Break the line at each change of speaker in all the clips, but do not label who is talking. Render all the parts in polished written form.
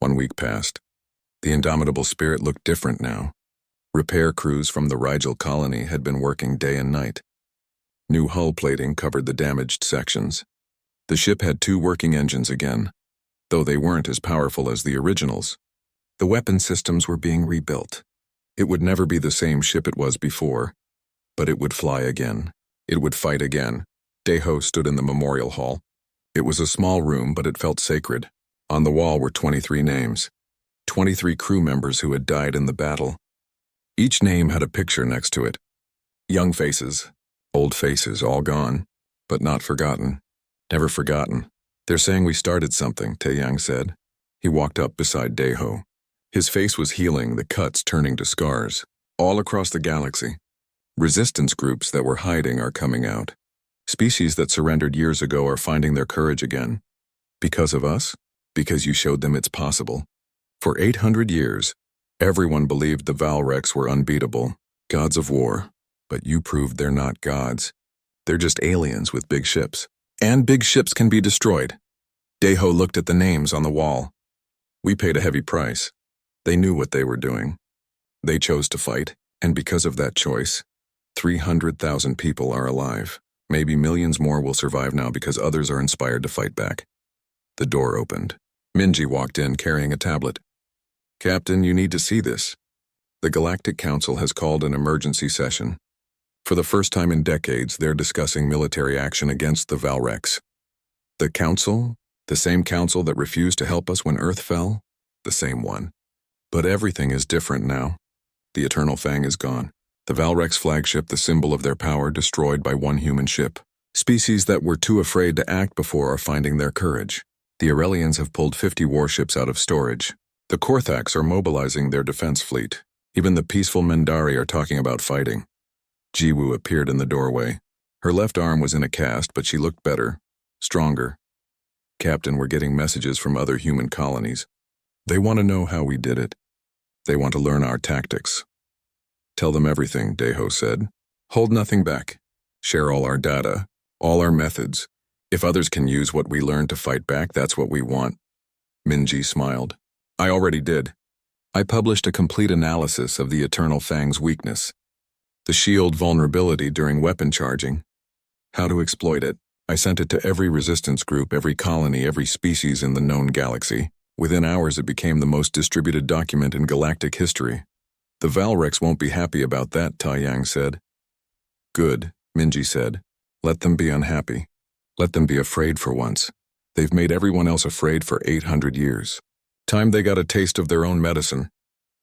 1 week passed. The indomitable spirit looked different now. Repair crews from the Rigel colony had been working day and night. New hull plating covered the damaged sections. The ship had 2 working engines again, though they weren't as powerful as the originals. The weapon systems were being rebuilt. It would never be the same ship it was before, but it would fly again. It would fight again. Deho stood in the memorial hall. It was a small room, but it felt sacred. On the wall were 23 names. 23 crew members who had died in the battle. Each name had a picture next to it. Young faces, old faces, all gone, but not forgotten. Never forgotten. They're saying we started something, Taeyang said. He walked up beside Deho. His face was healing, the cuts turning to scars. All across the galaxy. Resistance groups that were hiding are coming out. Species that surrendered years ago are finding their courage again. Because of us? Because you showed them it's possible. For 800 years, everyone believed the Valrex were unbeatable, gods of war. But you proved they're not gods. They're just aliens with big ships. And big ships can be destroyed. Deho looked at the names on the wall. We paid a heavy price. They knew what they were doing. They chose to fight, and because of that choice, 300,000 people are alive. Maybe millions more will survive now because others are inspired to fight back. The door opened. Minji walked in carrying a tablet. Captain, you need to see this. The Galactic Council has called an emergency session. For the first time in decades, they're discussing military action against the Valrex. The Council? The same council that refused to help us when Earth fell? The same one. But everything is different now. The Eternal Fang is gone. The Valrex flagship, the symbol of their power, destroyed by one human ship. Species that were too afraid to act before are finding their courage. The Aurelians have pulled 50 warships out of storage. The Korthax are mobilizing their defense fleet. Even the peaceful Mendari are talking about fighting. Jiwoo appeared in the doorway. Her left arm was in a cast, but she looked better, stronger. Captain, we're getting messages from other human colonies. They want to know how we did it. They want to learn our tactics. Tell them everything, Deho said. Hold nothing back. Share all our data, all our methods. If others can use what we learned to fight back, that's what we want. Minji smiled. I already did. I published a complete analysis of the Eternal Fang's weakness. The shield vulnerability during weapon charging. How to exploit it. I sent it to every resistance group, every colony, every species in the known galaxy. Within hours, it became the most distributed document in galactic history. The Valrex won't be happy about that, Taeyang said. Good, Minji said. Let them be unhappy. Let them be afraid for once. They've made everyone else afraid for 800 years. Time they got a taste of their own medicine.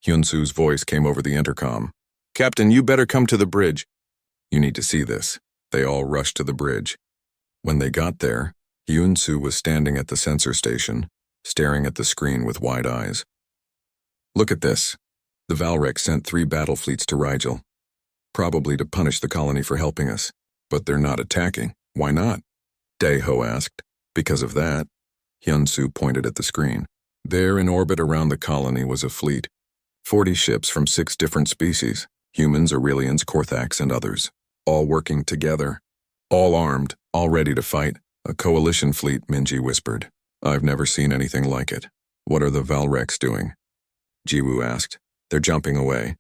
Hyunsu's voice came over the intercom. Captain, you better come to the bridge. You need to see this. They all rushed to the bridge. When they got there, Hyunsu was standing at the sensor station, staring at the screen with wide eyes. Look at this. The Valrex sent 3 battle fleets to Rigel, probably to punish the colony for helping us. But they're not attacking. Why not? Deho asked. Because of that. Hyunsu pointed at the screen. There in orbit around the colony was a fleet. 40 ships from 6 different species. Humans, Aurelians, Korthax, and others. All working together. All armed, all ready to fight. A coalition fleet, Minji whispered. I've never seen anything like it. What are the Valrex doing? Jiwoo asked. They're jumping away.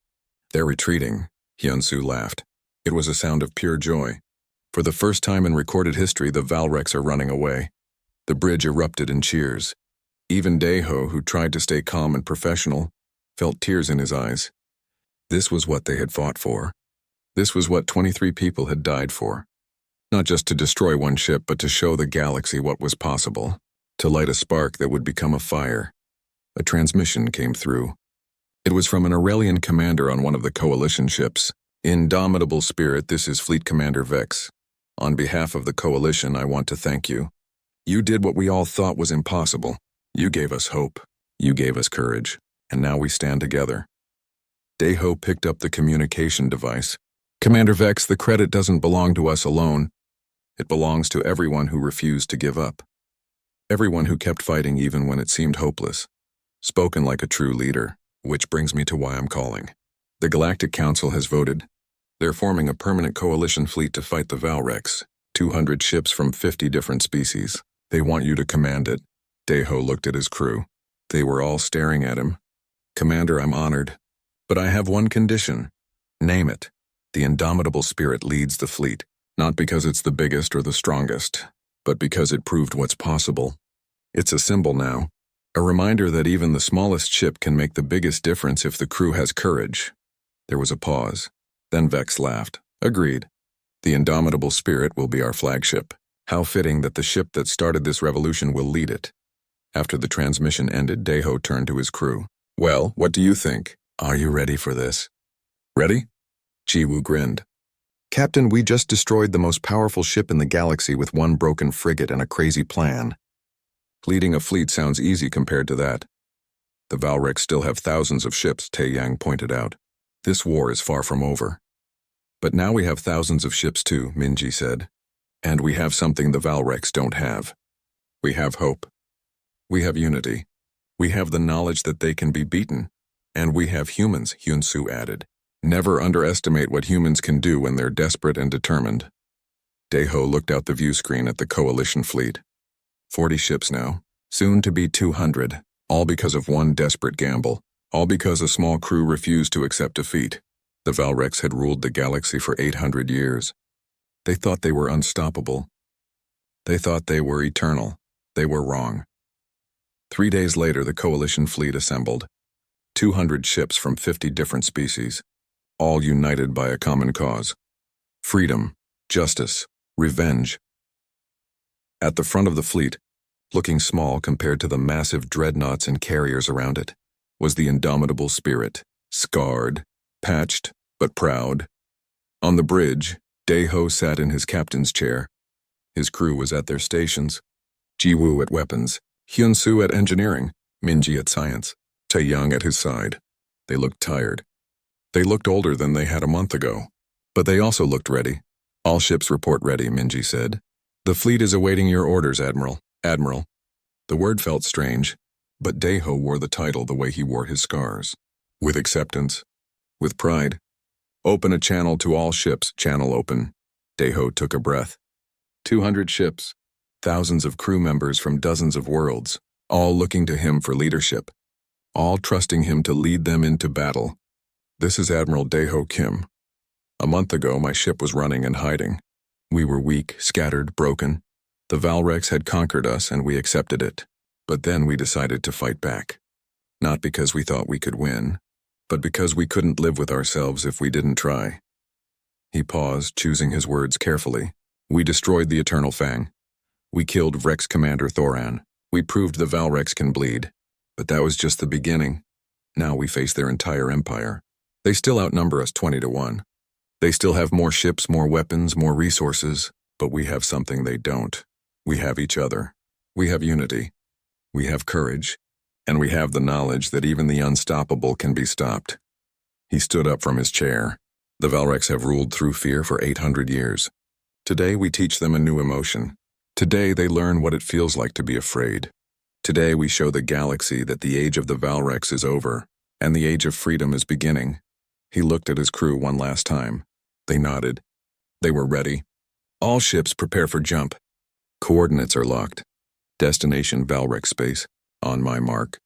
They're retreating. Hyunsu laughed. It was a sound of pure joy. For the first time in recorded history, the Valrex are running away. The bridge erupted in cheers. Even Deho, who tried to stay calm and professional, felt tears in his eyes. This was what they had fought for. This was what 23 people had died for. Not just to destroy one ship, but to show the galaxy what was possible. To light a spark that would become a fire. A transmission came through. It was from an Aurelian commander on one of the coalition ships. Indomitable spirit, this is Fleet Commander Vex. On behalf of the coalition, I want to thank you. You did what we all thought was impossible. You gave us hope. You gave us courage. And now we stand together. Deho picked up the communication device. Commander Vex, the credit doesn't belong to us alone. It belongs to everyone who refused to give up. Everyone who kept fighting even when it seemed hopeless. Spoken like a true leader, which brings me to why I'm calling. The Galactic Council has voted. They're forming a permanent coalition fleet to fight the Valrex, 200 ships from 50 different species. They want you to command it. Deho looked at his crew. They were all staring at him. "Commander, I'm honored. But I have one condition." "Name it." "The indomitable spirit leads the fleet, not because it's the biggest or the strongest, but because it proved what's possible. It's a symbol now, a reminder that even the smallest ship can make the biggest difference if the crew has courage." There was a pause. Then Vex laughed. "Agreed. The indomitable spirit will be our flagship. How fitting that the ship that started this revolution will lead it." After the transmission ended, Deho turned to his crew. "Well, what do you think? Are you ready for this?" "Ready?" Jiwoo grinned. "Captain, we just destroyed the most powerful ship in the galaxy with one broken frigate and a crazy plan." "Leading a fleet sounds easy compared to that." "The Valrex still have thousands of ships," Taeyang pointed out. "This war is far from over." "But now we have thousands of ships too," Minji said. "And we have something the Valrex don't have. We have hope. We have unity. We have the knowledge that they can be beaten. And we have humans," Hyunsu added. "Never underestimate what humans can do when they're desperate and determined." Deho looked out the view screen at the coalition fleet. 40 ships now, soon to be 200, all because of one desperate gamble, all because a small crew refused to accept defeat. The Valrex had ruled the galaxy for 800 years. They thought they were unstoppable. They thought they were eternal. They were wrong. 3 days later, the coalition fleet assembled. 200 ships from 50 different species, all united by a common cause: freedom, justice, revenge. At the front of the fleet, looking small compared to the massive dreadnoughts and carriers around it, was the indomitable spirit, scarred, patched, but proud. On the bridge, Deho sat in his captain's chair. His crew was at their stations. Jiwoo at weapons, Hyunsu at engineering, Minji at science, Taeyang at his side. They looked tired. They looked older than they had a month ago. But they also looked ready. "All ships report ready," Minji said. "The fleet is awaiting your orders, Admiral." "Admiral." The word felt strange, but Deho wore the title the way he wore his scars. With acceptance. With pride. "Open a channel to all ships, channel open." Deho took a breath. 200 ships. Thousands of crew members from dozens of worlds, all looking to him for leadership. All trusting him to lead them into battle. "This is Admiral Deho Kim. A month ago, my ship was running and hiding. We were weak, scattered, broken. The Valrex had conquered us and we accepted it. But then we decided to fight back. Not because we thought we could win, but because we couldn't live with ourselves if we didn't try." He paused, choosing his words carefully. "We destroyed the Eternal Fang. We killed Vrex Commander Thoran. We proved the Valrex can bleed. But that was just the beginning. Now we face their entire empire. They still outnumber us 20 to 1. They still have more ships, more weapons, more resources, but we have something they don't. We have each other. We have unity. We have courage. And we have the knowledge that even the unstoppable can be stopped." He stood up from his chair. "The Valrex have ruled through fear for 800 years. Today we teach them a new emotion. Today they learn what it feels like to be afraid. Today we show the galaxy that the age of the Valrex is over, and the age of freedom is beginning." He looked at his crew one last time. They nodded. They were ready. "All ships prepare for jump. Coordinates are locked. Destination Valrex space. On my mark."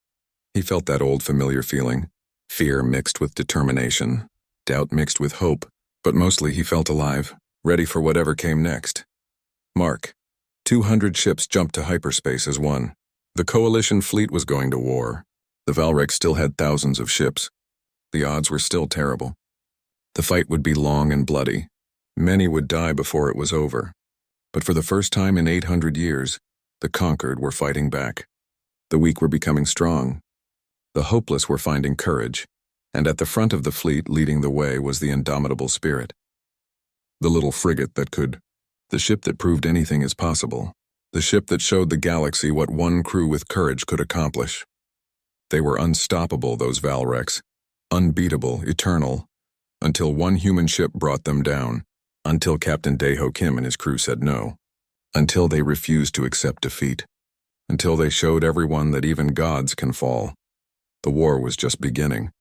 He felt that old familiar feeling. Fear mixed with determination. Doubt mixed with hope. But mostly he felt alive, ready for whatever came next. Mark. 200 ships jumped to hyperspace as one. The coalition fleet was going to war. The Valrex still had thousands of ships. The odds were still terrible. The fight would be long and bloody. Many would die before it was over. But for the first time in 800 years, the conquered were fighting back. The weak were becoming strong. The hopeless were finding courage. And at the front of the fleet leading the way was the indomitable spirit. The little frigate that could. The ship that proved anything is possible. The ship that showed the galaxy what one crew with courage could accomplish. They were unstoppable, those Valrex. Unbeatable, eternal. Until one human ship brought them down. Until Captain Deho Kim and his crew said no. Until they refused to accept defeat. Until they showed everyone that even gods can fall. The war was just beginning.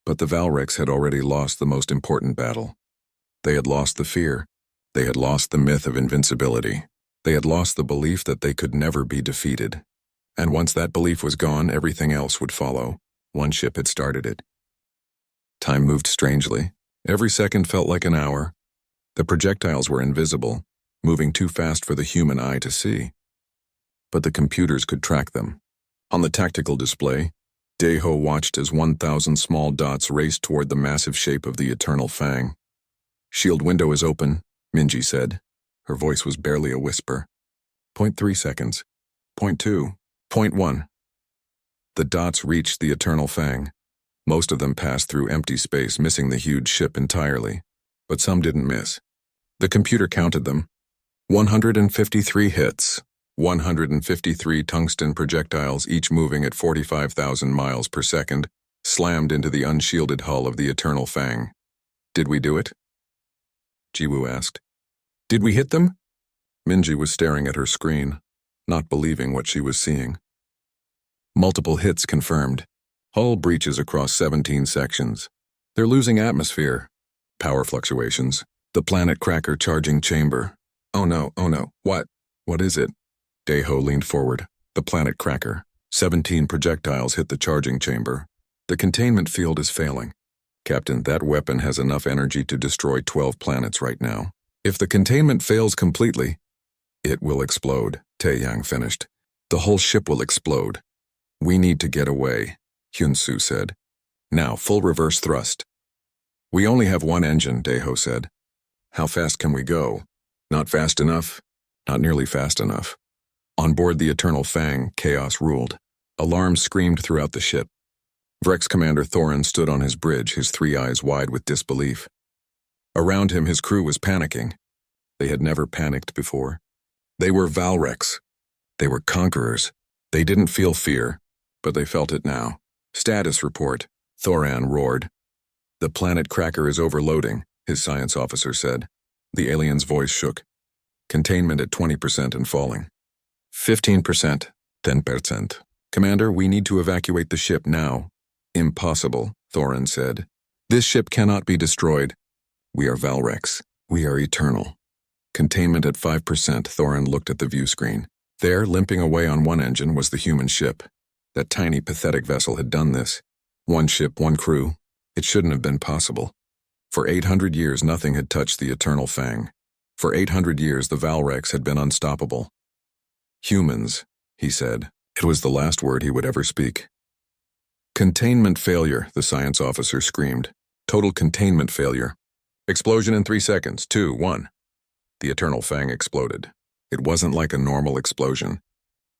But the Valrex had already lost the most important battle. They had lost the fear. They had lost the myth of invincibility. They had lost the belief that they could never be defeated. And once that belief was gone, everything else would follow. One ship had started it. Time moved strangely. Every second felt like an hour. The projectiles were invisible, moving too fast for the human eye to see. But the computers could track them. On the tactical display, Daeho watched as 1,000 small dots raced toward the massive shape of the Eternal Fang. "Shield window is open," Minji said. Her voice was barely a whisper. 0.3 seconds. 0.2. 0.1. The dots reached the Eternal Fang. Most of them passed through empty space, missing the huge ship entirely. But some didn't miss. The computer counted them. 153 hits. 153 tungsten projectiles, each moving at 45,000 miles per second, slammed into the unshielded hull of the Eternal Fang. "Did we do it?" Jiwoo asked. "Did we hit them?" Minji was staring at her screen, not believing what she was seeing. Multiple hits confirmed. Hull breaches across 17 sections. They're losing atmosphere. Power fluctuations. The planet cracker charging chamber. Oh no, what? What is it? Daeho leaned forward. The planet cracker. 17 projectiles hit the charging chamber. The containment field is failing. Captain, that weapon has enough energy to destroy 12 planets right now. If the containment fails completely, it will explode, Taeyang finished. The whole ship will explode. We need to get away, Hyun-soo said. Now, full reverse thrust. We only have one engine, Daeho said. How fast can we go? Not fast enough. Not nearly fast enough. On board the Eternal Fang, chaos ruled. Alarms screamed throughout the ship. Vrex Commander Thorin stood on his bridge, his 3 eyes wide with disbelief. Around him, his crew was panicking. They had never panicked before. They were Valrex. They were conquerors. They didn't feel fear, but they felt it now. Status report, Thoran roared. The planet cracker is overloading, his science officer said. The alien's voice shook. Containment at 20% and falling. 15%, 10%. Commander, we need to evacuate the ship now. Impossible, Thorin said. This ship cannot be destroyed. We are Valrex. We are eternal. Containment at 5%, Thorin looked at the view screen. There, limping away on one engine, was the human ship. That tiny, pathetic vessel had done this. One ship, one crew. It shouldn't have been possible. For 800 years, nothing had touched the Eternal Fang. For 800 years, the Valrex had been unstoppable. Humans, he said. It was the last word he would ever speak. Containment failure, the science officer screamed. Total containment failure. Explosion in 3 seconds. 2, 1. The Eternal Fang exploded. It wasn't like a normal explosion.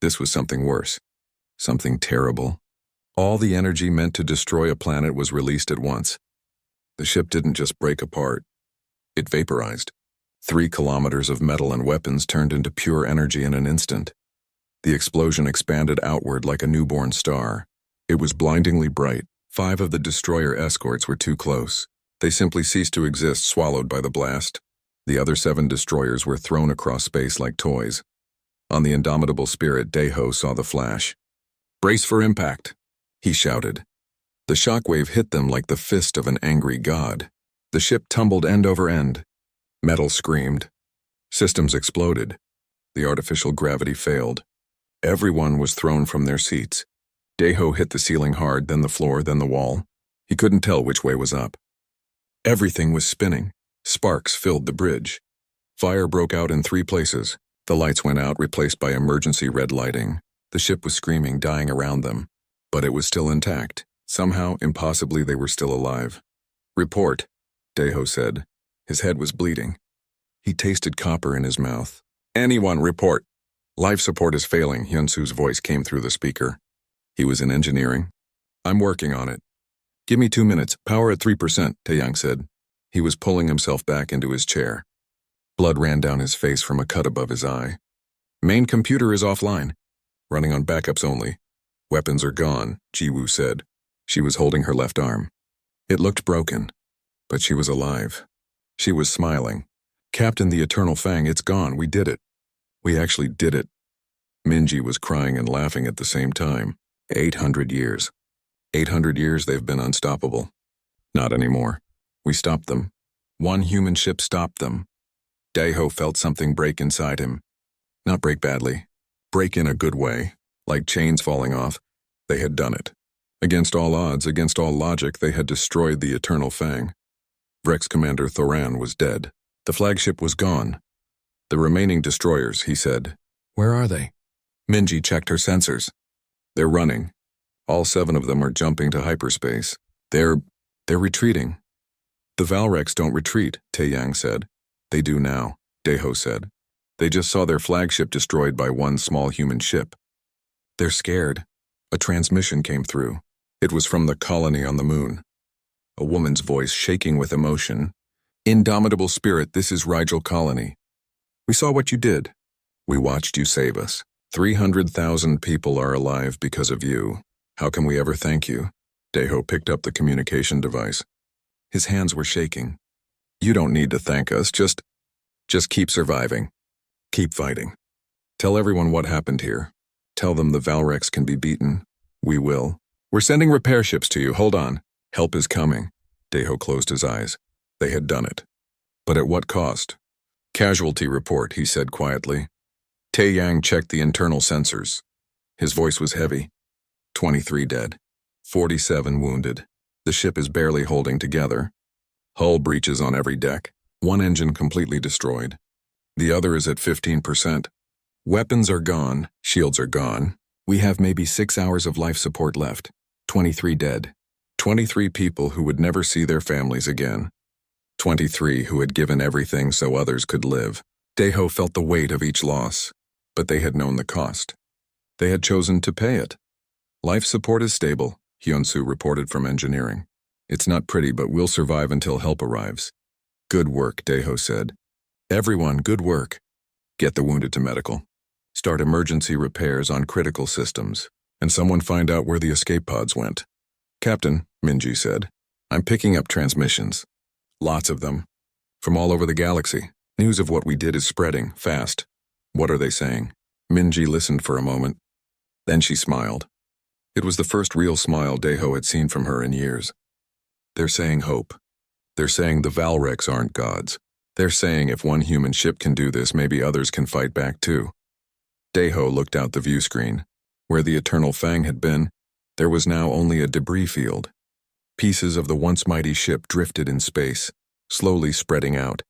This was something worse. Something terrible. All the energy meant to destroy a planet was released at once. The ship didn't just break apart. It vaporized. 3 kilometers of metal and weapons turned into pure energy in an instant. The explosion expanded outward like a newborn star. It was blindingly bright. 5 of the destroyer escorts were too close. They simply ceased to exist, swallowed by the blast. The other 7 destroyers were thrown across space like toys. On the indomitable spirit, Daeho saw the flash. Brace for impact, he shouted. The shockwave hit them like the fist of an angry god. The ship tumbled end over end. Metal screamed. Systems exploded. The artificial gravity failed. Everyone was thrown from their seats. Daeho hit the ceiling hard, then the floor, then the wall. He couldn't tell which way was up. Everything was spinning. Sparks filled the bridge. Fire broke out in 3 places. The lights went out, replaced by emergency red lighting. The ship was screaming, dying around them. But it was still intact. Somehow, impossibly, they were still alive. Report, Daeho said. His head was bleeding. He tasted copper in his mouth. Anyone report. Life support is failing, Hyun-soo's voice came through the speaker. He was in engineering. I'm working on it. Give me 2 minutes. Power at 3%, Taeyang said. He was pulling himself back into his chair. Blood ran down his face from a cut above his eye. Main computer is offline. Running on backups only. Weapons are gone, Jiwoo said. She was holding her left arm. It looked broken, but she was alive. She was smiling. Captain, the Eternal Fang, it's gone. We did it. We actually did it. Minji was crying and laughing at the same time. 800 years. 800 years they've been unstoppable. Not anymore. We stopped them. One human ship stopped them. Daeho felt something break inside him. Not break badly. Break in a good way. Like chains falling off, they had done it. Against all odds, against all logic, they had destroyed the Eternal Fang. Vrex Commander Thoran was dead. The flagship was gone. The remaining destroyers, he said. Where are they? Minji checked her sensors. They're running. All 7 of them are jumping to hyperspace. They're retreating. The Valrex don't retreat, Taeyang said. They do now, Deho said. They just saw their flagship destroyed by one small human ship. They're scared. A transmission came through. It was from the colony on the moon. A woman's voice shaking with emotion. Indomitable spirit, this is Rigel Colony. We saw what you did. We watched you save us. 300,000 people are alive because of you. How can we ever thank you? Deho picked up the communication device. His hands were shaking. You don't need to thank us, just keep surviving. Keep fighting. Tell everyone what happened here. Tell them the Valrex can be beaten. We will. We're sending repair ships to you, hold on. Help is coming. Deho closed his eyes. They had done it. But at what cost? Casualty report, he said quietly. Taeyang checked the internal sensors. His voice was heavy. 23 dead. 47 wounded. The ship is barely holding together. Hull breaches on every deck. One engine completely destroyed. The other is at 15%. Weapons are gone. Shields are gone. We have maybe 6 hours of life support left. 23 dead. 23 people who would never see their families again. 23 who had given everything so others could live. Deho felt the weight of each loss. But they had known the cost. They had chosen to pay it. Life support is stable, Hyunsu reported from engineering. It's not pretty, but we'll survive until help arrives. Good work, Deho said. Everyone, good work. Get the wounded to medical. Start emergency repairs on critical systems. And someone find out where the escape pods went. Captain, Minji said, I'm picking up transmissions. Lots of them. From all over the galaxy. News of what we did is spreading, fast. What are they saying? Minji listened for a moment. Then she smiled. It was the first real smile Deho had seen from her in years. They're saying hope. They're saying the Valrex aren't gods. They're saying if one human ship can do this, maybe others can fight back too. Deho looked out the view screen. Where the Eternal Fang had been, there was now only a debris field. Pieces of the once mighty ship drifted in space, slowly spreading out.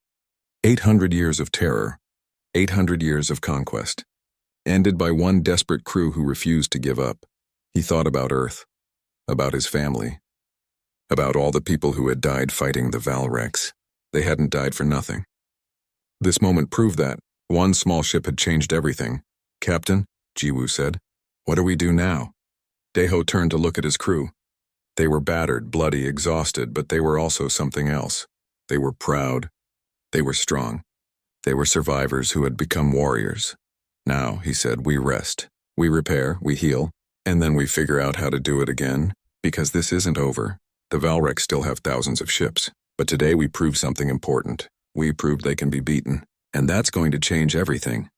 800 years of terror. 800 years of conquest. Ended by one desperate crew who refused to give up. He thought about Earth. About his family. About all the people who had died fighting the Valrex. They hadn't died for nothing. This moment proved that. One small ship had changed everything. Captain, Jiwoo said, what do we do now? Deho turned to look at his crew. They were battered, bloody, exhausted, but they were also something else. They were proud. They were strong. They were survivors who had become warriors. Now, he said, we rest. We repair, we heal, and then we figure out how to do it again, because this isn't over. The Valrex still have thousands of ships, but today we proved something important. We proved they can be beaten, and that's going to change everything.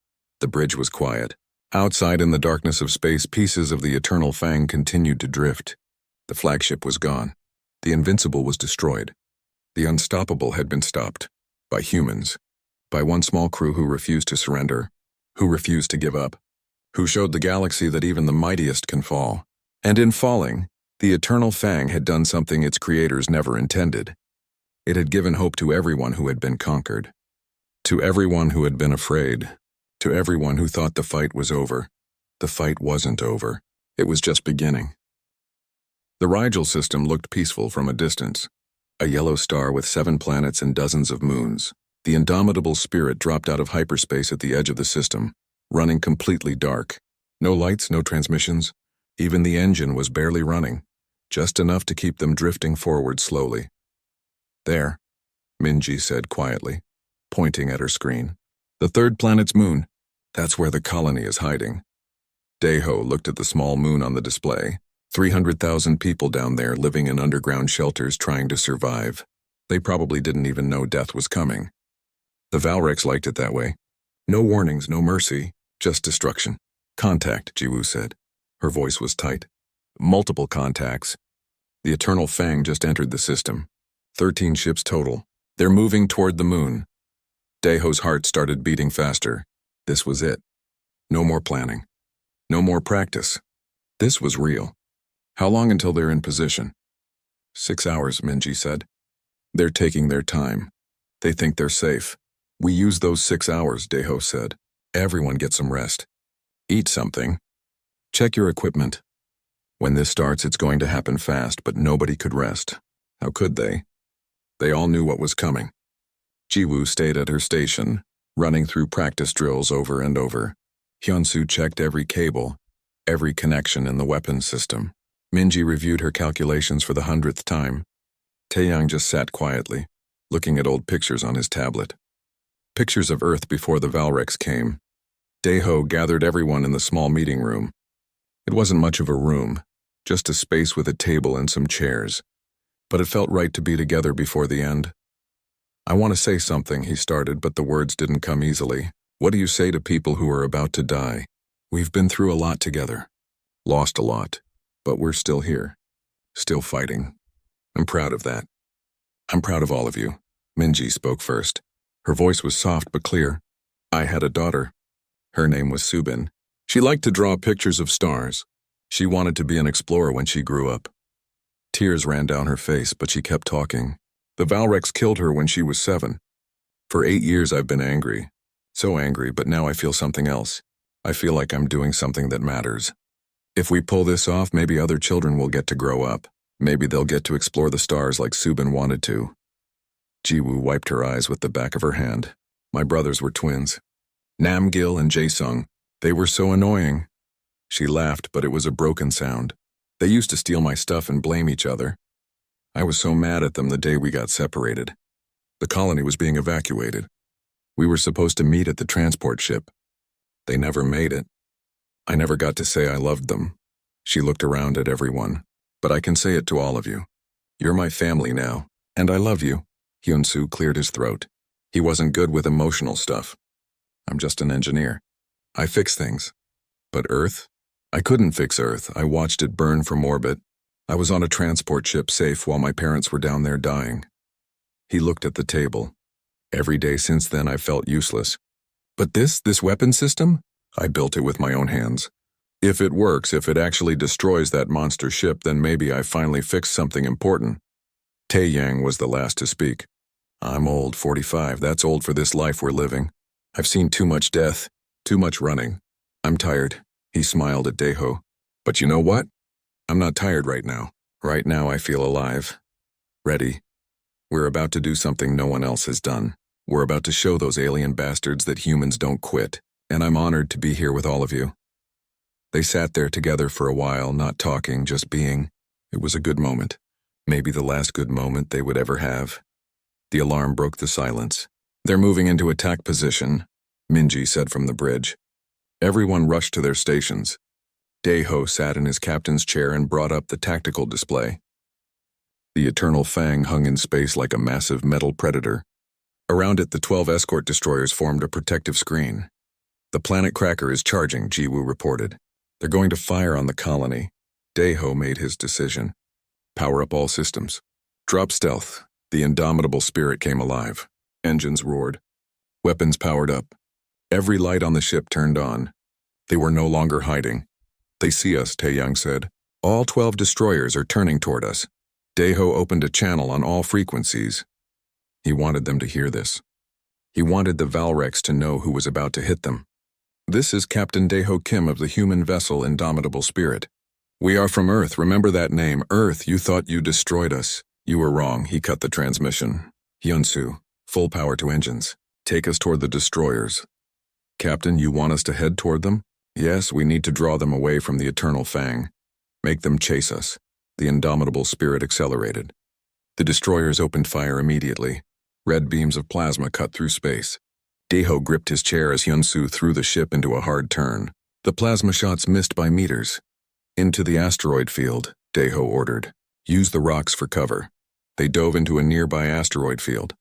The bridge was quiet. Outside in the darkness of space, pieces of the Eternal Fang continued to drift. The flagship was gone. The Invincible was destroyed. The Unstoppable had been stopped. By humans. By one small crew who refused to surrender. Who refused to give up. Who showed the galaxy that even the mightiest can fall. And in falling, the Eternal Fang had done something its creators never intended. It had given hope to everyone who had been conquered. To everyone who had been afraid. To everyone who thought the fight was over. The fight wasn't over. It was just beginning. The Rigel system looked peaceful from a distance. A yellow star with 7 planets and dozens of moons. The indomitable spirit dropped out of hyperspace at the edge of the system, running completely dark. No lights, no transmissions. Even the engine was barely running, just enough to keep them drifting forward slowly. There, Minji said quietly, pointing at her screen. The 3rd planet's moon. That's where the colony is hiding. Deho looked at the small moon on the display. 300,000 people down there living in underground shelters trying to survive. They probably didn't even know death was coming. The Valrex liked it that way. No warnings, no mercy, just destruction. Contact, Jiwoo said. Her voice was tight. Multiple contacts. The Eternal Fang just entered the system. 13 ships total. They're moving toward the moon. Deho's heart started beating faster. This was it. No more planning. No more practice. This was real. How long until they're in position? 6 hours, Minji said. They're taking their time. They think they're safe. We use those 6 hours, Deho said. Everyone get some rest. Eat something. Check your equipment. When this starts, it's going to happen fast, but nobody could rest. How could they? They all knew what was coming. Jiwoo stayed at her station, running through practice drills over and over. Hyunsu checked every cable, every connection in the weapons system. Minji reviewed her calculations for the 100th time. Taeyang just sat quietly, looking at old pictures on his tablet. Pictures of Earth before the Valrex came. Daeho gathered everyone in the small meeting room. It wasn't much of a room, just a space with a table and some chairs. But it felt right to be together before the end. I want to say something, he started, but the words didn't come easily. What do you say to people who are about to die? We've been through a lot together. Lost a lot. But we're still here. Still fighting. I'm proud of that. I'm proud of all of you. Minji spoke first. Her voice was soft but clear. I had a daughter. Her name was Subin. She liked to draw pictures of stars. She wanted to be an explorer when she grew up. Tears ran down her face, but she kept talking. The Valrex killed her when she was 7. For 8 years I've been angry. So angry, but now I feel something else. I feel like I'm doing something that matters. If we pull this off, maybe other children will get to grow up. Maybe they'll get to explore the stars like Subin wanted to. Jiwoo wiped her eyes with the back of her hand. My brothers were twins. Namgil and Jaesung. They were so annoying. She laughed, but it was a broken sound. They used to steal my stuff and blame each other. I was so mad at them the day we got separated. The colony was being evacuated. We were supposed to meet at the transport ship. They never made it. I never got to say I loved them. She looked around at everyone. But I can say it to all of you. You're my family now, and I love you. Hyunsu cleared his throat. He wasn't good with emotional stuff. I'm just an engineer. I fix things. But Earth? I couldn't fix Earth. I watched it burn from orbit. I was on a transport ship safe while my parents were down there dying. He looked at the table. Every day since then I felt useless. But this weapon system? I built it with my own hands. If it works, if it actually destroys that monster ship, then maybe I finally fixed something important. Taeyang was the last to speak. I'm old, 45. That's old for this life we're living. I've seen too much death, too much running. I'm tired. He smiled at Daeho. But you know what? I'm not tired right now. Right now I feel alive. Ready. We're about to do something no one else has done. We're about to show those alien bastards that humans don't quit. And I'm honored to be here with all of you. They sat there together for a while, not talking, just being. It was a good moment. Maybe the last good moment they would ever have. The alarm broke the silence. They're moving into attack position, Minji said from the bridge. Everyone rushed to their stations. Daeho sat in his captain's chair and brought up the tactical display. The Eternal Fang hung in space like a massive metal predator. Around it, the 12 escort destroyers formed a protective screen. The planet cracker is charging, Jiwoo reported. They're going to fire on the colony. Daeho made his decision. Power up all systems. Drop stealth. The indomitable spirit came alive. Engines roared. Weapons powered up. Every light on the ship turned on. They were no longer hiding. They see us, Taeyang said. All 12 destroyers are turning toward us. Daeho opened a channel on all frequencies. He wanted them to hear this. He wanted the Valrex to know who was about to hit them. This is Captain Daeho Kim of the human vessel Indomitable Spirit. We are from Earth, remember that name. Earth, you thought you destroyed us. You were wrong, he cut the transmission. Hyunsu, full power to engines. Take us toward the destroyers. Captain, you want us to head toward them? Yes, we need to draw them away from the Eternal Fang. Make them chase us. The Indomitable Spirit accelerated. The destroyers opened fire immediately. Red beams of plasma cut through space. Daeho gripped his chair as Hyunsu threw the ship into a hard turn. The plasma shots missed by meters. Into the asteroid field, Daeho ordered. Use the rocks for cover. They dove into a nearby asteroid field.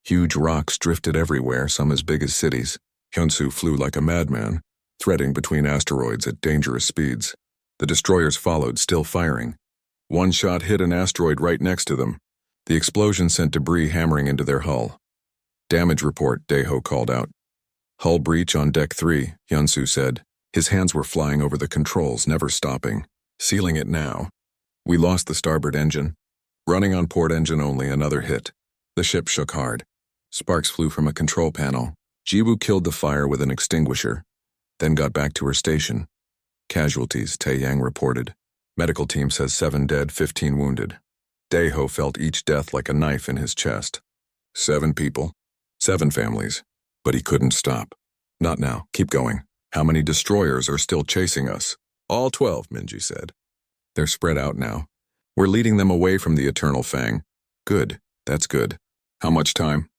Huge rocks drifted everywhere, some as big as cities. Hyunsu flew like a madman, threading between asteroids at dangerous speeds. The destroyers followed, still firing. One shot hit an asteroid right next to them. The explosion sent debris hammering into their hull. Damage report, Daeho called out. Hull breach on Deck 3, Hyunsu said. His hands were flying over the controls, never stopping. Sealing it now. We lost the starboard engine. Running on port engine only, another hit. The ship shook hard. Sparks flew from a control panel. Jiwoo killed the fire with an extinguisher, then got back to her station. Casualties, Tae-yang reported. Medical team says 7 dead, 15 wounded. Dae-ho felt each death like a knife in his chest. 7 people. 7 families. But he couldn't stop. Not now. Keep going. How many destroyers are still chasing us? All 12, Minji said. They're spread out now. We're leading them away from the Eternal Fang. Good. That's good. How much time?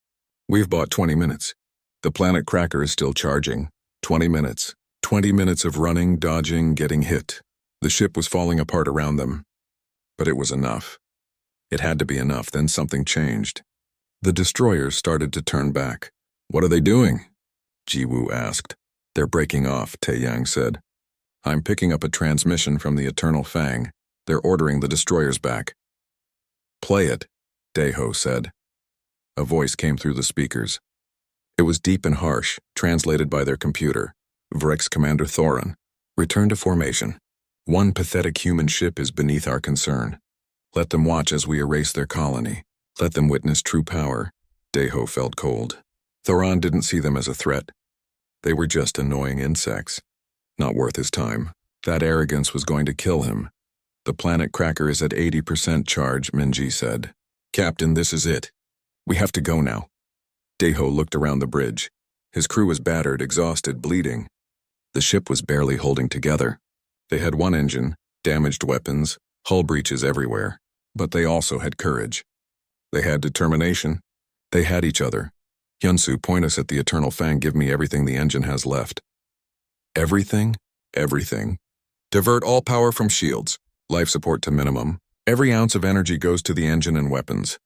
We've bought 20 minutes. The planet cracker is still charging. 20 minutes. 20 minutes of running, dodging, getting hit. The ship was falling apart around them. But it was enough. It had to be enough, then something changed. The destroyers started to turn back. What are they doing? Jiwoo asked. They're breaking off, Tae-yang said. I'm picking up a transmission from the Eternal Fang. They're ordering the destroyers back. Play it, Dae-ho said. A voice came through the speakers. It was deep and harsh, translated by their computer. Vrex Commander Thorin. Return to formation. One pathetic human ship is beneath our concern. Let them watch as we erase their colony. Let them witness true power. Dae-ho felt cold. Thorin didn't see them as a threat. They were just annoying insects. Not worth his time. That arrogance was going to kill him. The planet cracker is at 80% charge, Minji said. Captain, this is it. We have to go now. Dae-ho looked around the bridge. His crew was battered, exhausted, bleeding. The ship was barely holding together. They had one engine, damaged weapons, hull breaches everywhere. But they also had courage. They had determination. They had each other. Hyunsu, point us at the Eternal Fang. Give me everything the engine has left. Everything? Everything. Divert all power from shields. Life support to minimum. Every ounce of energy goes to the engine and weapons.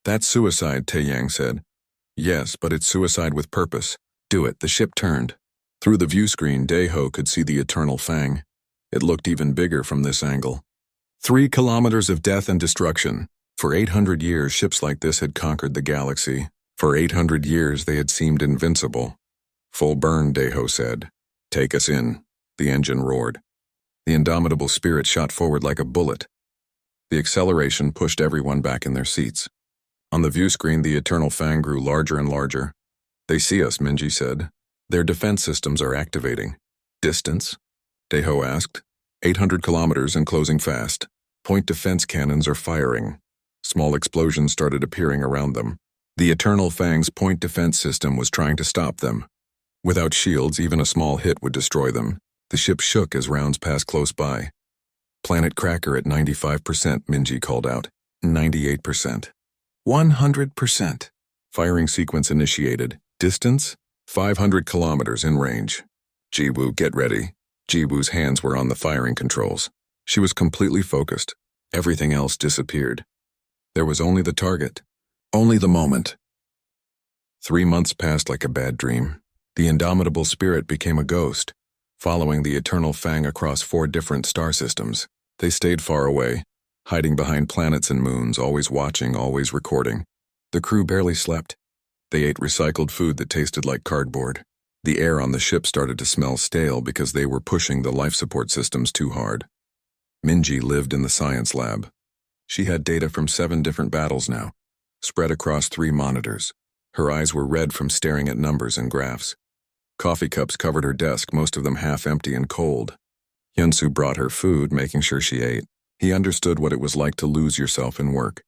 That's suicide, Tae-yang said. Yes, but it's suicide with purpose. Do it. The ship turned. Through the view screen, Dae-ho could see the Eternal Fang. It looked even bigger from this angle. 3 kilometers of death and destruction. For 800 years, ships like this had conquered the galaxy. For 800 years, they had seemed invincible. Full burn, Dae-ho said. Take us in. The engine roared. The indomitable spirit shot forward like a bullet. The acceleration pushed everyone back in their seats. On the view screen, the Eternal Fang grew larger and larger. They see us, Minji said. Their defense systems are activating. Distance? Dae-ho asked. 800 kilometers and closing fast. Point defense cannons are firing. Small explosions started appearing around them. The Eternal Fang's point defense system was trying to stop them. Without shields, even a small hit would destroy them. The ship shook as rounds passed close by. Planet cracker at 95%, Minji called out. 98%. 100%. Firing sequence initiated. Distance? 500 kilometers in range. Jiwoo, get ready. Jiwoo's hands were on the firing controls. She was completely focused. Everything else disappeared. There was only the target. Only the moment. 3 months passed like a bad dream. The indomitable spirit became a ghost, following the Eternal Fang across 4 different star systems. They stayed far away, hiding behind planets and moons, always watching, always recording. The crew barely slept. They ate recycled food that tasted like cardboard. The air on the ship started to smell stale because they were pushing the life support systems too hard. Minji lived in the science lab. She had data from 7 different battles now, spread across 3 monitors. Her eyes were red from staring at numbers and graphs. Coffee cups covered her desk, most of them half empty and cold. Hyunsu brought her food, making sure she ate. He understood what it was like to lose yourself in work.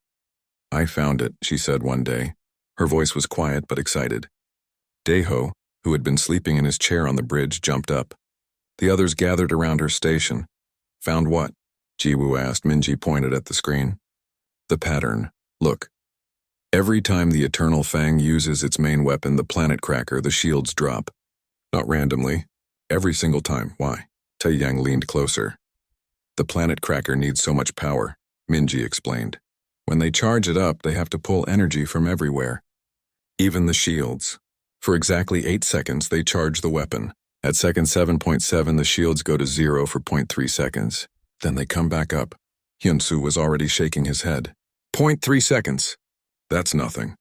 I found it, she said one day. Her voice was quiet but excited. Dae-ho, who had been sleeping in his chair on the bridge, jumped up. The others gathered around her station. Found what? Jiwoo asked. Minji pointed at the screen. The pattern. Look. Every time the Eternal Fang uses its main weapon, the planet cracker, the shields drop. Not randomly. Every single time. Why? Tae-yang leaned closer. The planet cracker needs so much power, Minji explained. When they charge it up, they have to pull energy from everywhere. Even the shields. For exactly 8 seconds, they charge the weapon. At second 7.7, the shields go to 0 for 0.3 seconds. Then they come back up. Hyunsu was already shaking his head. 0.3 seconds. That's nothing.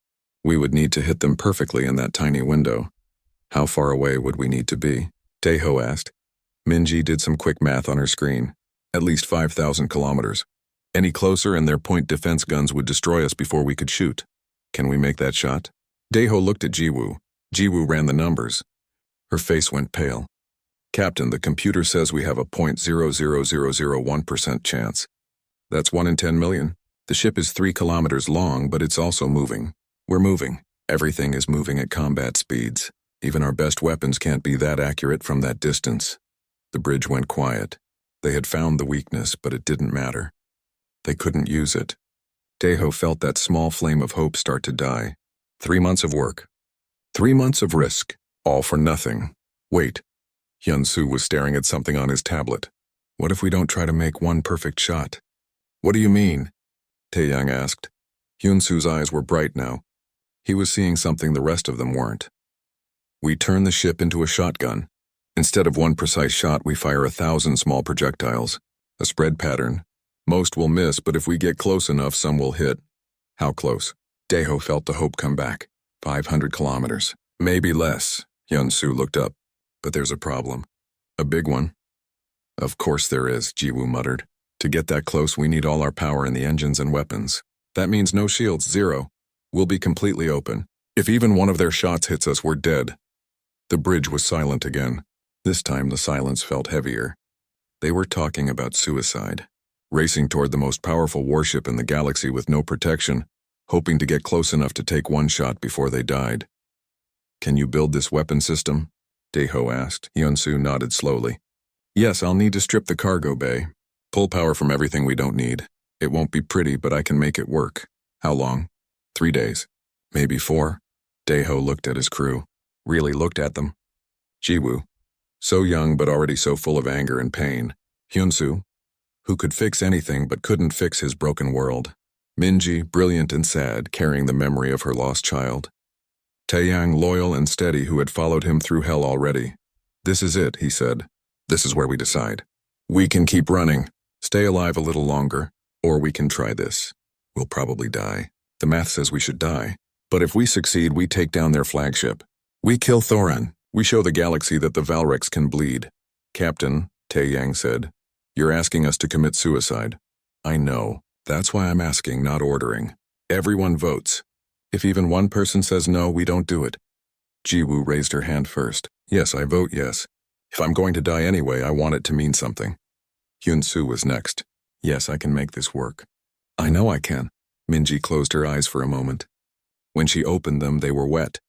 We would need to hit them perfectly in that tiny window. How far away would we need to be? Dae-ho asked. Minji did some quick math on her screen. At least 5,000 kilometers. Any closer and their point defense guns would destroy us before we could shoot. Can we make that shot? Daeho looked at Jiwoo. Jiwoo ran the numbers. Her face went pale. Captain, the computer says we have a 0.00001% chance. That's 1 in 10 million. The ship is 3 kilometers long, but it's also moving. We're moving. Everything is moving at combat speeds. Even our best weapons can't be that accurate from that distance. The bridge went quiet. They had found the weakness, but it didn't matter. They couldn't use it. Daeho felt that small flame of hope start to die. 3 months of work. 3 months of risk. All for nothing. Wait. Hyun-soo was staring at something on his tablet. What if we don't try to make one perfect shot? What do you mean? Taeyang asked. Hyun-soo's eyes were bright now. He was seeing something the rest of them weren't. We turn the ship into a shotgun. Instead of one precise shot, we fire 1,000 small projectiles. A spread pattern. Most will miss, but if we get close enough, some will hit. How close? Daeho felt the hope come back. 500 kilometers. Maybe less. Hyun-soo looked up. But there's a problem. A big one. Of course there is, Jiwoo muttered. To get that close, we need all our power in the engines and weapons. That means no shields, 0. We'll be completely open. If even one of their shots hits us, we're dead. The bridge was silent again. This time the silence felt heavier. They were talking about suicide. Racing toward the most powerful warship in the galaxy with no protection, hoping to get close enough to take one shot before they died. Can you build this weapon system? Daeho asked. Hyun-soo nodded slowly. Yes, I'll need to strip the cargo bay. Pull power from everything we don't need. It won't be pretty, but I can make it work. How long? 3 days. Maybe 4. Daeho looked at his crew. Really looked at them. Jiwoo. So young but already so full of anger and pain. Hyun-soo, who could fix anything but couldn't fix his broken world. Minji, brilliant and sad, carrying the memory of her lost child. Taeyang, loyal and steady, who had followed him through hell already. This is it, he said. This is where we decide. We can keep running, stay alive a little longer, or we can try this. We'll probably die. The math says we should die. But if we succeed, we take down their flagship. We kill Thoran. We show the galaxy that the Valrex can bleed. Captain, Taeyang said, you're asking us to commit suicide. I know. That's why I'm asking, not ordering. Everyone votes. If even one person says no, we don't do it. Jiwoo raised her hand first. Yes, I vote yes. If I'm going to die anyway, I want it to mean something. Hyun-soo was next. Yes, I can make this work. I know I can. Minji closed her eyes for a moment. When she opened them, they were wet.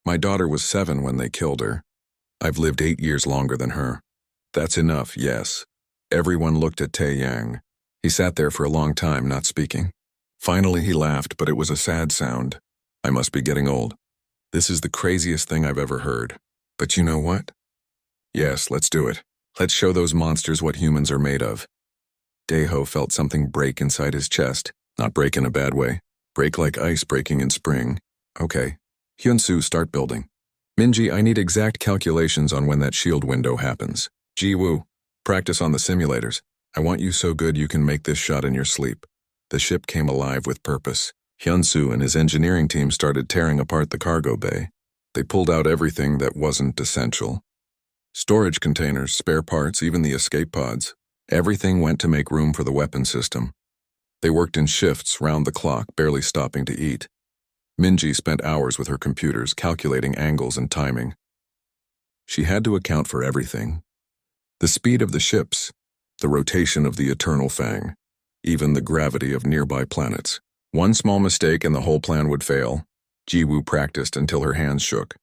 My daughter was 7 when they killed her. I've lived 8 years longer than her. That's enough, yes. Everyone looked at Taeyang. He sat there for a long time, not speaking. Finally he laughed, but it was a sad sound. I must be getting old. This is the craziest thing I've ever heard. But you know what? Yes, let's do it. Let's show those monsters what humans are made of. Daeho felt something break inside his chest. Not break in a bad way. Break like ice breaking in spring. Okay. Hyun-soo, start building. Minji, I need exact calculations on when that shield window happens. Jiwoo, practice on the simulators. I want you so good you can make this shot in your sleep. The ship came alive with purpose. Hyun-soo and his engineering team started tearing apart the cargo bay. They pulled out everything that wasn't essential. Storage containers, spare parts, even the escape pods. Everything went to make room for the weapon system. They worked in shifts, round the clock, barely stopping to eat. Minji spent hours with her computers, calculating angles and timing. She had to account for everything. The speed of the ships, the rotation of the Eternal Fang, even the gravity of nearby planets. One small mistake and the whole plan would fail. Jiwoo practiced until her hands shook.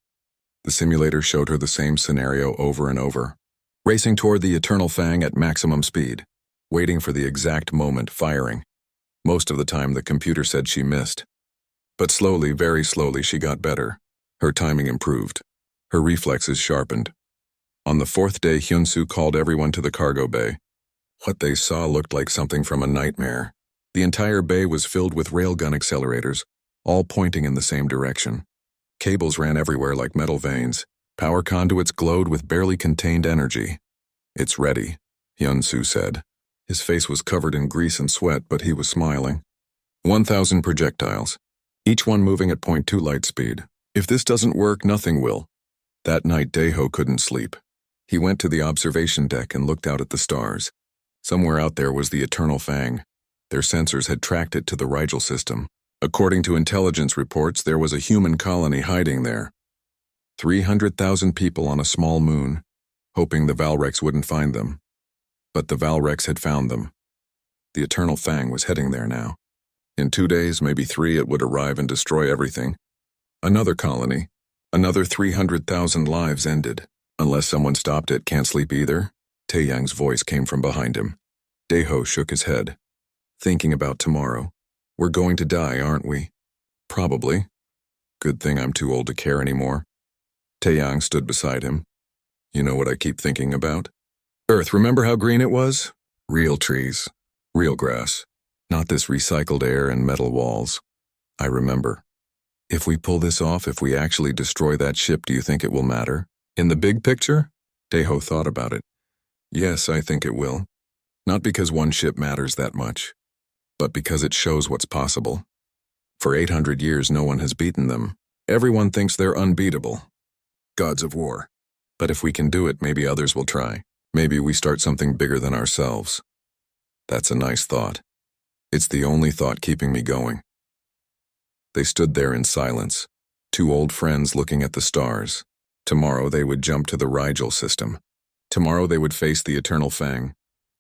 The simulator showed her the same scenario over and over. Racing toward the Eternal Fang at maximum speed, waiting for the exact moment, firing. Most of the time the computer said she missed. But slowly, very slowly, she got better. Her timing improved. Her reflexes sharpened. On the 4th day, Hyun-soo called everyone to the cargo bay. What they saw looked like something from a nightmare. The entire bay was filled with railgun accelerators, all pointing in the same direction. Cables ran everywhere like metal veins. Power conduits glowed with barely contained energy. It's ready, Hyun-soo said. His face was covered in grease and sweat, but he was smiling. 1,000 projectiles, each one moving at 0.2 light speed. If this doesn't work, nothing will. That night, Daeho couldn't sleep. He went to the observation deck and looked out at the stars. Somewhere out there was the Eternal Fang. Their sensors had tracked it to the Rigel system. According to intelligence reports, there was a human colony hiding there. 300,000 people on a small moon, hoping the Valrex wouldn't find them. But the Valrex had found them. The Eternal Fang was heading there now. In 2 days, maybe 3, it would arrive and destroy everything. Another colony, another 300,000 lives ended. Unless someone stopped it, can't sleep either. Taeyang's voice came from behind him. Daeho shook his head. Thinking about tomorrow. We're going to die, aren't we? Probably. Good thing I'm too old to care anymore. Taeyang stood beside him. You know what I keep thinking about? Earth, remember how green it was? Real trees. Real grass. Not this recycled air and metal walls. I remember. If we pull this off, if we actually destroy that ship, do you think it will matter? In the big picture? Daeho thought about it. Yes, I think it will. Not because one ship matters that much, but because it shows what's possible. For 800 years, no one has beaten them. Everyone thinks they're unbeatable. Gods of war. But if we can do it, maybe others will try. Maybe we start something bigger than ourselves. That's a nice thought. It's the only thought keeping me going. They stood there in silence, two old friends looking at the stars. Tomorrow they would jump to the Rigel system. Tomorrow they would face the Eternal Fang.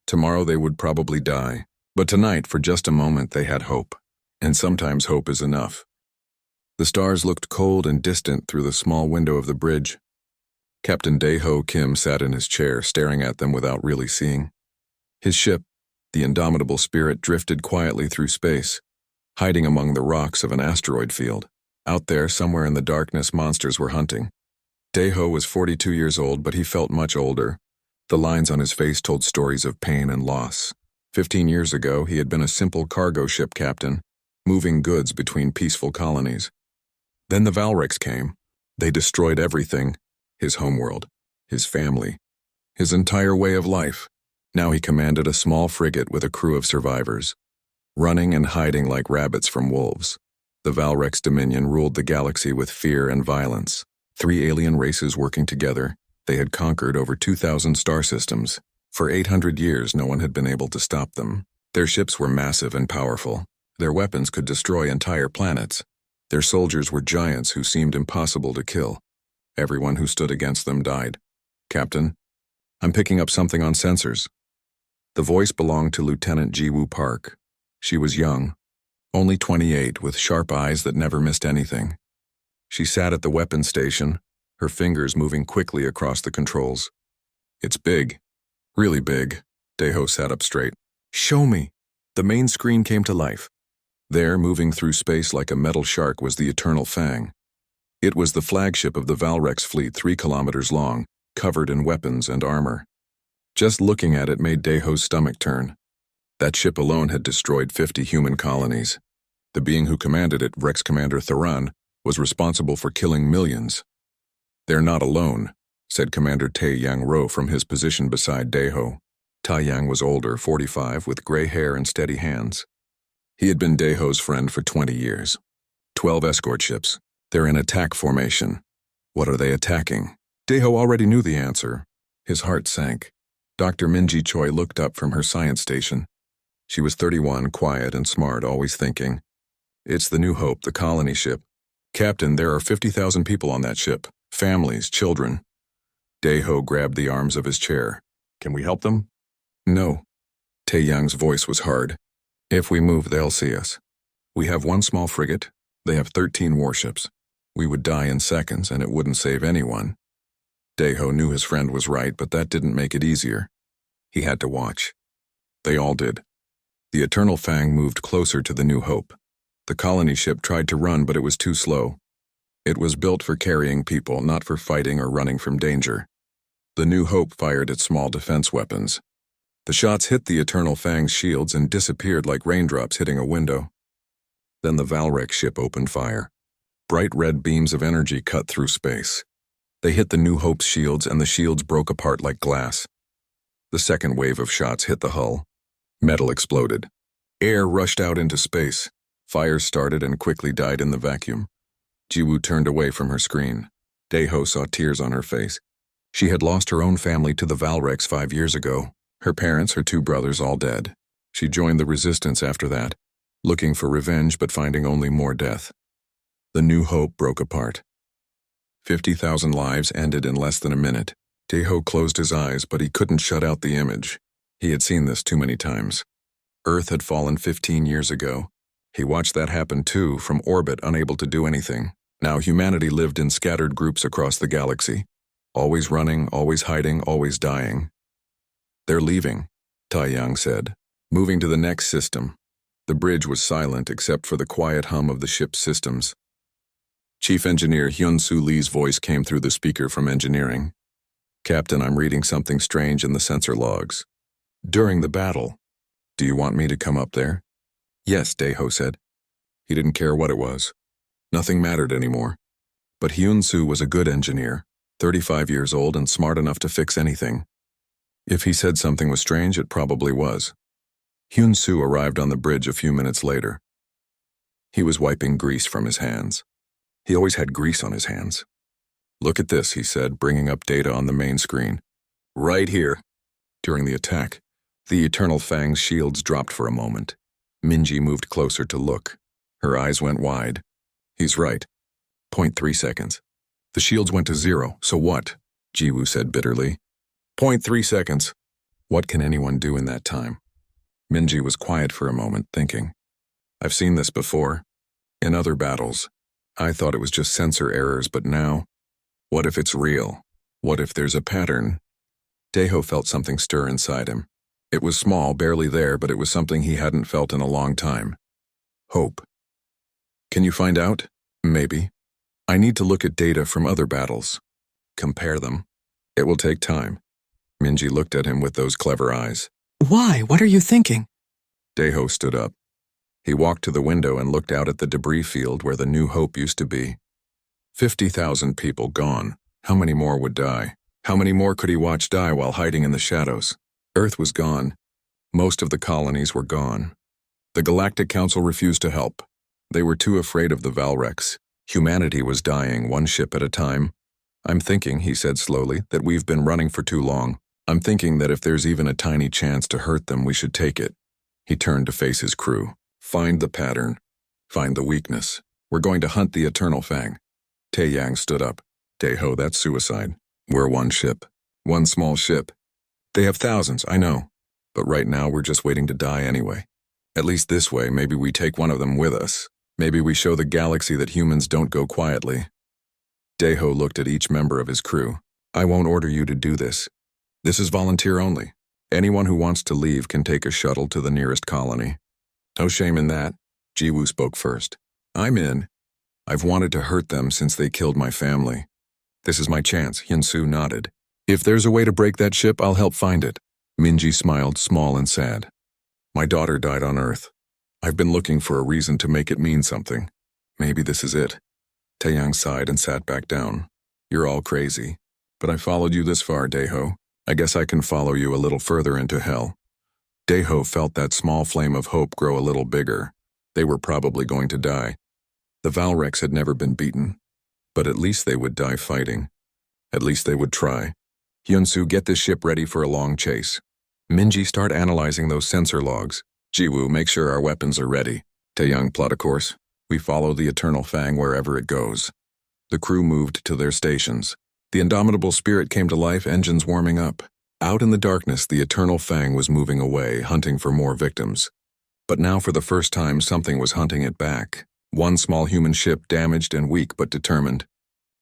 Tomorrow they would probably die. But tonight, for just a moment, they had hope. And sometimes hope is enough. The stars looked cold and distant through the small window of the bridge. Captain Daeho Kim sat in his chair, staring at them without really seeing. His ship, the Indomitable Spirit, drifted quietly through space, hiding among the rocks of an asteroid field. Out there, somewhere in the darkness, monsters were hunting. Daeho was 42 years old, but he felt much older. The lines on his face told stories of pain and loss. 15 years ago, he had been a simple cargo ship captain, moving goods between peaceful colonies. Then the Valrex came. They destroyed everything. His homeworld, his family, his entire way of life. Now he commanded a small frigate with a crew of survivors, running and hiding like rabbits from wolves. The Valrex Dominion ruled the galaxy with fear and violence. 3 alien races working together, they had conquered over 2,000 star systems. For 800 years, no one had been able to stop them. Their ships were massive and powerful. Their weapons could destroy entire planets. Their soldiers were giants who seemed impossible to kill. Everyone who stood against them died. Captain, I'm picking up something on sensors. The voice belonged to Lieutenant Jiwoo Park. She was young, only 28, with sharp eyes that never missed anything. She sat at the weapons station, her fingers moving quickly across the controls. It's big. Really big. Daeho sat up straight. Show me. The main screen came to life. There, moving through space like a metal shark, was the Eternal Fang. It was the flagship of the Valrex fleet, 3 kilometers long, covered in weapons and armor. Just looking at it made Daeho's stomach turn. That ship alone had destroyed 50 human colonies. The being who commanded it, Rex Commander Theran, was responsible for killing millions. They're not alone, said Commander Tae-Yang Ro from his position beside Daeho. Tae-Yang was older, 45, with gray hair and steady hands. He had been Daeho's friend for 20 years. 12 escort ships. They're in attack formation. What are they attacking? Daeho already knew the answer. His heart sank. Dr. Minji Choi looked up from her science station. She was 31, quiet and smart, always thinking. It's the New Hope, the colony ship. Captain, there are 50,000 people on that ship. Families, children. Daeho grabbed the arms of his chair. Can we help them? No. Tae-Yang's voice was hard. If we move, they'll see us. We have 1 small frigate. They have 13 warships. We would die in seconds, and it wouldn't save anyone. Daeho knew his friend was right, but that didn't make it easier. He had to watch. They all did. The Eternal Fang moved closer to the New Hope. The colony ship tried to run, but it was too slow. It was built for carrying people, not for fighting or running from danger. The New Hope fired its small defense weapons. The shots hit the Eternal Fang's shields and disappeared like raindrops hitting a window. Then the Valrex ship opened fire. Bright red beams of energy cut through space. They hit the New Hope's shields, and the shields broke apart like glass. The second wave of shots hit the hull. Metal exploded. Air rushed out into space. Fires started and quickly died in the vacuum. Jiwoo turned away from her screen. Daeho saw tears on her face. She had lost her own family to the Valrex 5 years ago. Her parents, her 2 brothers, all dead. She joined the resistance after that, looking for revenge but finding only more death. The New Hope broke apart. 50,000 lives ended in less than a minute. Taeho closed his eyes, but he couldn't shut out the image. He had seen this too many times. Earth had fallen 15 years ago. He watched that happen too, from orbit, unable to do anything. Now humanity lived in scattered groups across the galaxy. Always running, always hiding, always dying. "They're leaving," Taeyang said, moving to the next system. The bridge was silent except for the quiet hum of the ship's systems. Chief Engineer Hyun-Soo Lee's voice came through the speaker from engineering. "Captain, I'm reading something strange in the sensor logs. During the battle. Do you want me to come up there?" "Yes," Taeho said. He didn't care what it was. Nothing mattered anymore. But Hyun-Soo was a good engineer, 35 years old and smart enough to fix anything. If he said something was strange, it probably was. Hyun-Soo arrived on the bridge a few minutes later. He was wiping grease from his hands. He always had grease on his hands. "Look at this," he said, bringing up data on the main screen. "Right here." During the attack, the Eternal Fang's shields dropped for a moment. Minji moved closer to look. Her eyes went wide. "He's right. 0.3 seconds. The shields went to 0, so what?" Jiwoo said bitterly. 0.3 seconds. What can anyone do in that time? Minji was quiet for a moment, thinking. I've seen this before. In other battles. I thought it was just sensor errors, but now, what if it's real? What if there's a pattern? Taeho felt something stir inside him. It was small, barely there, but it was something he hadn't felt in a long time. Hope. Can you find out? Maybe. I need to look at data from other battles. Compare them. It will take time. Minji looked at him with those clever eyes.
Why? What are you thinking?
Taeho stood up. He walked to the window and looked out at the debris field where the New Hope used to be. 50,000 people gone. How many more would die? How many more could he watch die while hiding in the shadows? Earth was gone. Most of the colonies were gone. The Galactic Council refused to help. They were too afraid of the Valrex. Humanity was dying, one ship at a time. I'm thinking, he said slowly, that we've been running for too long. I'm thinking that if there's even a tiny chance to hurt them, we should take it. He turned to face his crew. Find the pattern. Find the weakness. We're going to hunt the Eternal Fang. Taeyang stood up. Taeho, that's suicide. We're one ship. One small ship. They have thousands, I know. But right now we're just waiting to die anyway. At least this way, maybe we take one of them with us. Maybe we show the galaxy that humans don't go quietly. Taeho looked at each member of his crew. I won't order you to do this. This is volunteer only. Anyone who wants to leave can take a shuttle to the nearest colony. No shame in that. Jiwoo spoke first. I'm in. I've wanted to hurt them since they killed my family. This is my chance, Hyun-Soo nodded. If there's a way to break that ship, I'll help find it. Minji smiled, small and sad. My daughter died on Earth. I've been looking for a reason to make it mean something. Maybe this is it. Taeyang sighed and sat back down. You're all crazy. But I followed you this far, Taeho. I guess I can follow you a little further into hell. Taeho felt that small flame of hope grow a little bigger. They were probably going to die. The Valrex had never been beaten. But at least they would die fighting. At least they would try. Hyun-Soo, get this ship ready for a long chase. Minji, start analyzing those sensor logs. Jiwoo, make sure our weapons are ready. Taeyang, plot a course. We follow the Eternal Fang wherever it goes. The crew moved to their stations. The indomitable spirit came to life, engines warming up. Out in the darkness, the Eternal Fang was moving away, hunting for more victims. But now for the first time, something was hunting it back. One small human ship, damaged and weak but determined.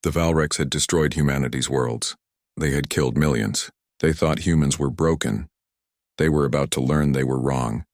The Valrex had destroyed humanity's worlds. They had killed millions. They thought humans were broken. They were about to learn they were wrong.